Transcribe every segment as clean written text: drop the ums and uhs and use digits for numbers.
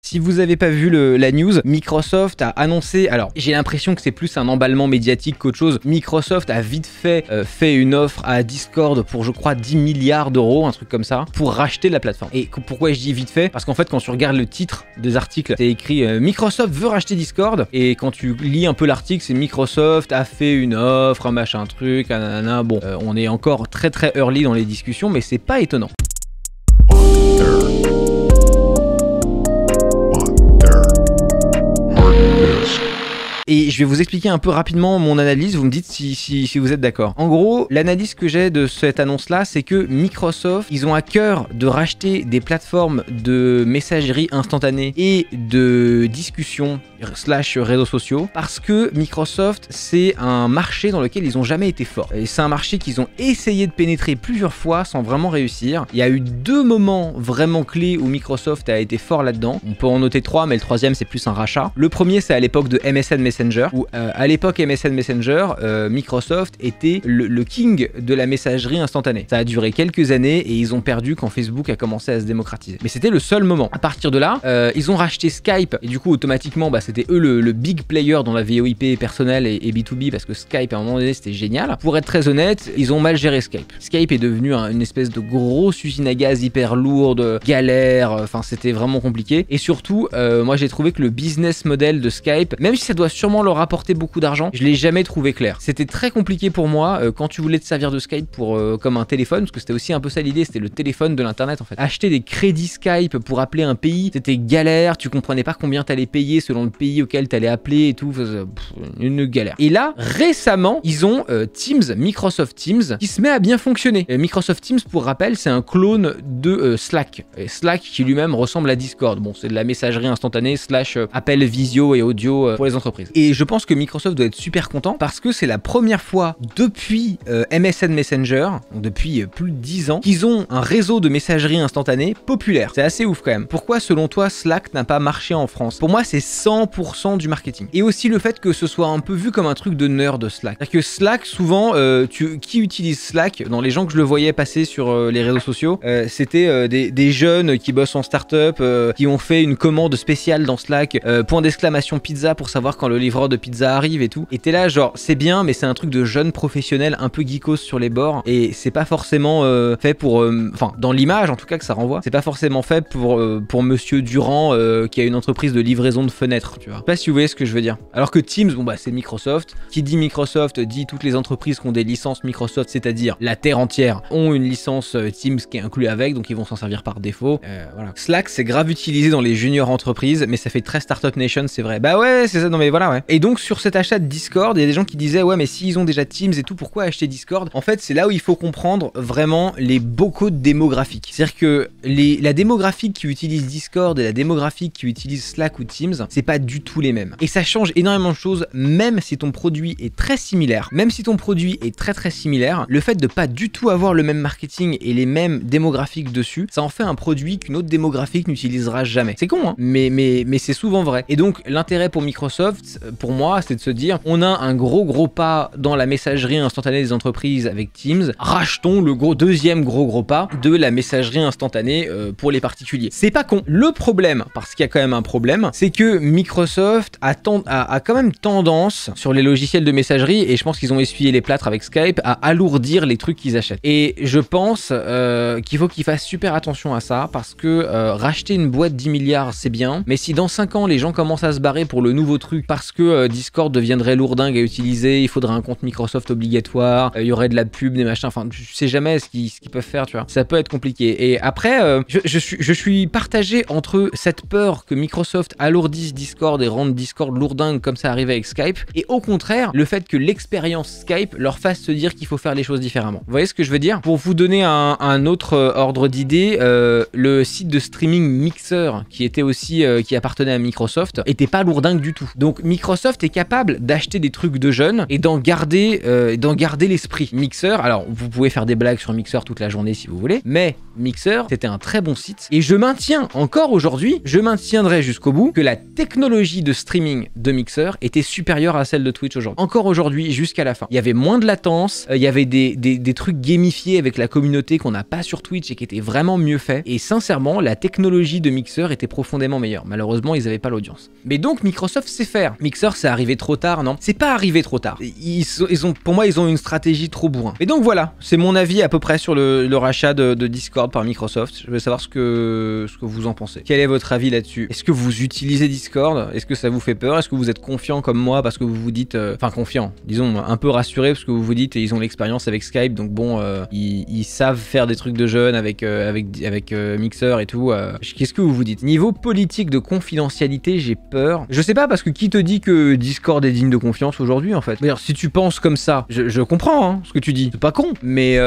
Si vous avez pas vu la news, Microsoft a annoncé, alors j'ai l'impression que c'est plus un emballement médiatique qu'autre chose, Microsoft a vite fait une offre à Discord pour je crois 10 milliards d'euros, un truc comme ça, pour racheter la plateforme. Et pourquoi je dis vite fait? Parce qu'en fait quand tu regardes le titre des articles, c'est écrit Microsoft veut racheter Discord, et quand tu lis un peu l'article, c'est Microsoft a fait une offre, un machin truc, nanana. Bon, on est encore très early dans les discussions, mais c'est pas étonnant. Et je vais vous expliquer un peu rapidement mon analyse, vous me dites si vous êtes d'accord. En gros, l'analyse que j'ai de cette annonce-là, c'est que Microsoft, ils ont à cœur de racheter des plateformes de messagerie instantanée et de discussion / réseaux sociaux, parce que Microsoft, c'est un marché dans lequel ils n'ont jamais été forts. Et c'est un marché qu'ils ont essayé de pénétrer plusieurs fois sans vraiment réussir. Il y a eu 2 moments vraiment clés où Microsoft a été fort là-dedans. On peut en noter 3, mais le 3e, c'est plus un rachat. Le premier, c'est à l'époque de MSN Messenger, où à l'époque MSN Messenger, Microsoft était le king de la messagerie instantanée. Ça a duré quelques années et ils ont perdu quand Facebook a commencé à se démocratiser. Mais c'était le seul moment. À partir de là, ils ont racheté Skype et du coup automatiquement, c'était eux le big player dans la VoIP personnelle et B2B, parce que Skype à un moment donné c'était génial. Pour être très honnête, ils ont mal géré Skype. Skype est devenu une espèce de grosse usine à gaz hyper lourde, galère, enfin c'était vraiment compliqué. Et surtout, moi j'ai trouvé que le business model de Skype, même si ça doit sûrement leur apporter beaucoup d'argent, je l'ai jamais trouvé clair. C'était très compliqué pour moi quand tu voulais te servir de Skype comme un téléphone, parce que c'était aussi un peu ça l'idée, c'était le téléphone de l'internet en fait. Acheter des crédits Skype pour appeler un pays, c'était galère, tu comprenais pas combien t'allais payer selon le pays auquel t'allais appeler et tout, une galère. Et là, récemment, ils ont Teams, Microsoft Teams, qui se met à bien fonctionner. Et Microsoft Teams, pour rappel, c'est un clone de Slack. Et Slack qui lui-même ressemble à Discord. Bon, c'est de la messagerie instantanée / appel visio et audio pour les entreprises. Et je pense que Microsoft doit être super content parce que c'est la première fois depuis MSN Messenger, donc depuis plus de 10 ans, qu'ils ont un réseau de messagerie instantanée populaire. C'est assez ouf quand même. Pourquoi, selon toi, Slack n'a pas marché en France? Pour moi, c'est 100% du marketing. Et aussi le fait que ce soit un peu vu comme un truc de nerd de Slack. C'est-à-dire que Slack, souvent, qui utilise Slack, dans les gens que je le voyais passer sur les réseaux sociaux, c'était des jeunes qui bossent en start-up, qui ont fait une commande spéciale dans Slack, point d'exclamation pizza pour savoir quand le livreur de pizza arrive et tout. Et t'es là genre, c'est bien, mais c'est un truc de jeunes professionnels un peu geekos sur les bords, et c'est pas forcément fait pour... Enfin, dans l'image en tout cas que ça renvoie, c'est pas forcément fait pour Monsieur Durand qui a une entreprise de livraison de fenêtres, tu vois. Je sais pas si vous voyez ce que je veux dire. Alors que Teams, bon bah c'est Microsoft. Qui dit Microsoft dit toutes les entreprises qui ont des licences Microsoft, c'est-à-dire la terre entière, ont une licence Teams qui est inclue avec, donc ils vont s'en servir par défaut. Voilà. Slack, c'est grave utilisé dans les junior entreprises, mais ça fait très Startup Nation, c'est vrai. Bah ouais, c'est ça, non mais voilà, ouais. Et donc sur cet achat de Discord, il y a des gens qui disaient ouais mais s'ils ont déjà Teams et tout, pourquoi acheter Discord? En fait, c'est là où il faut comprendre vraiment les bocaux démographiques. C'est-à-dire que la démographique qui utilise Discord et la démographique qui utilise Slack ou Teams, c'est pas du tout les mêmes. Et ça change énormément de choses, même si ton produit est très similaire. Même si ton produit est très similaire, le fait de pas du tout avoir le même marketing et les mêmes démographiques dessus, ça en fait un produit qu'une autre démographique n'utilisera jamais. C'est con, hein, mais c'est souvent vrai. Et donc l'intérêt pour Microsoft, pour moi, c'est de se dire, on a un gros pas dans la messagerie instantanée des entreprises avec Teams, rachetons le deuxième gros pas de la messagerie instantanée pour les particuliers. C'est pas con. Le problème, parce qu'il y a quand même un problème, c'est que Microsoft a quand même tendance sur les logiciels de messagerie, et je pense qu'ils ont essuyé les plâtres avec Skype, à alourdir les trucs qu'ils achètent. Et je pense qu'il faut qu'ils fassent super attention à ça, parce que racheter une boîte 10 milliards c'est bien, mais si dans 5 ans les gens commencent à se barrer pour le nouveau truc parce que Discord deviendrait lourdingue à utiliser, il faudrait un compte Microsoft obligatoire, il y aurait de la pub, des machins, enfin tu sais jamais ce qu'ils peuvent faire, tu vois. Ça peut être compliqué. Et après, je suis partagé entre cette peur que Microsoft alourdisse Discord et rende Discord lourdingue comme ça arrive avec Skype, et au contraire, le fait que l'expérience Skype leur fasse se dire qu'il faut faire les choses différemment. Vous voyez ce que je veux dire? Pour vous donner un autre ordre d'idée, le site de streaming Mixer, qui était aussi qui appartenait à Microsoft, était pas lourdingue du tout. Donc Microsoft est capable d'acheter des trucs de jeunes et d'en garder l'esprit. Mixer, alors vous pouvez faire des blagues sur Mixer toute la journée si vous voulez, mais Mixer, c'était un très bon site. Et je maintiens encore aujourd'hui, je maintiendrai jusqu'au bout que la technologie de streaming de Mixer était supérieure à celle de Twitch aujourd'hui. Encore aujourd'hui, jusqu'à la fin. Il y avait moins de latence, il y avait des trucs gamifiés avec la communauté qu'on n'a pas sur Twitch et qui étaient vraiment mieux faits. Et sincèrement, la technologie de Mixer était profondément meilleure. Malheureusement, ils n'avaient pas l'audience. Mais donc, Microsoft sait faire. Mixer, c'est arrivé trop tard, non? C'est pas arrivé trop tard. Pour moi, ils ont une stratégie trop bourrin. Et donc voilà, c'est mon avis à peu près sur le rachat de Discord par Microsoft. Je veux savoir ce que vous en pensez. Quel est votre avis là-dessus? Est-ce que vous utilisez Discord? Est-ce que ça vous fait peur? Est-ce que vous êtes confiant comme moi parce que vous vous dites... Enfin, confiant, disons, un peu rassuré parce que vous vous dites ils ont l'expérience avec Skype, donc bon, ils savent faire des trucs de jeunes avec Mixer et tout. Qu'est-ce que vous vous dites? Niveau politique de confidentialité, j'ai peur. Je sais pas, parce que qui te dit que Discord est digne de confiance aujourd'hui, en fait? D'ailleurs, si tu penses comme ça, je comprends hein, ce que tu dis. C'est pas con. Mais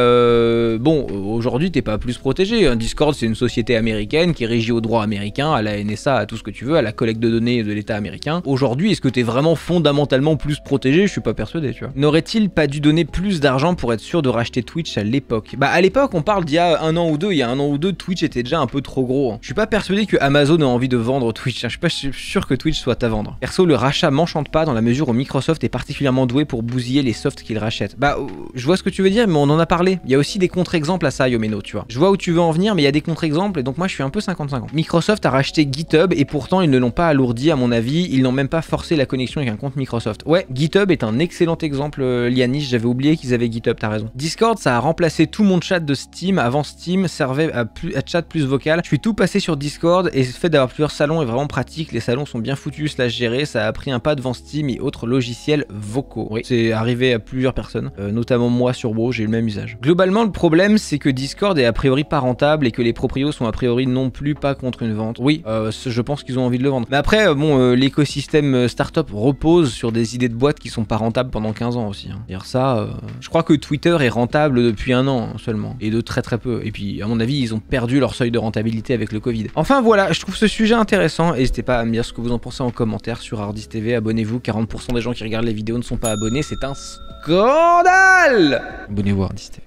bon, aujourd'hui, t'es pas plus protégé. Discord, c'est une société américaine qui est régie au droit américain, à la NSA, à tout ce que tu veux, à la collecte de données de l'État américain. Aujourd'hui, est-ce que t'es vraiment fondamentalement plus protégé? Je suis pas persuadé, tu vois. N'aurait-il pas dû donner plus d'argent pour être sûr de racheter Twitch à l'époque? Bah, à l'époque, on parle d'il y a un an ou deux. Il y a un an ou deux, Twitch était déjà un peu trop gros. Je suis pas persuadé que Amazon a envie de vendre Twitch. Je suis pas sûr que Twitch soit à vendre. Perso, le rachat m'enchante pas dans la mesure où Microsoft est particulièrement doué pour bousiller les softs qu'il rachète. Bah, je vois ce que tu veux dire, mais on en a parlé. Il y a aussi des contre-exemples à ça, Yomeno, tu vois. Je vois où tu veux en venir, mais il y a des contre-exemples, et donc moi je suis un peu 50-50. Microsoft a racheté GitHub, et pourtant ils ne l'ont pas alourdi, à mon avis. Ils n'ont même pas forcé la connexion avec un compte Microsoft. Ouais, GitHub est un excellent exemple, Lianis. J'avais oublié qu'ils avaient GitHub, t'as raison. Discord, ça a remplacé tout mon chat de Steam. Avant, Steam servait à chat plus vocal. Je suis tout passé sur Discord, et le fait d'avoir plusieurs salons est vraiment pratique. Les salons sont bien foutus, gérés. Ça a pris un pas devant Steam et autres logiciels vocaux. Oui, c'est arrivé à plusieurs personnes, notamment moi sur WoW, j'ai eu le même usage. Globalement, le problème, c'est que Discord est a priori pas rentable et que les proprios sont a priori non plus pas contre une vente. Oui, je pense qu'ils ont envie de le vendre. Mais après, bon, l'écosystème startup repose sur des idées de boîtes qui sont pas rentables pendant 15 ans aussi. Hein. D'ailleurs ça, je crois que Twitter est rentable depuis un an seulement, et de très très peu. Et puis, à mon avis, ils ont perdu leur seuil de rentabilité avec le Covid. Enfin voilà, je trouve ce sujet intéressant. N'hésitez pas à me dire ce que vous en pensez en commentaire sur Hardis TV. Abonnez-vous, 40% des gens qui regardent les vidéos ne sont pas abonnés, c'est un scandale. Abonnez-vous à Hardis TV.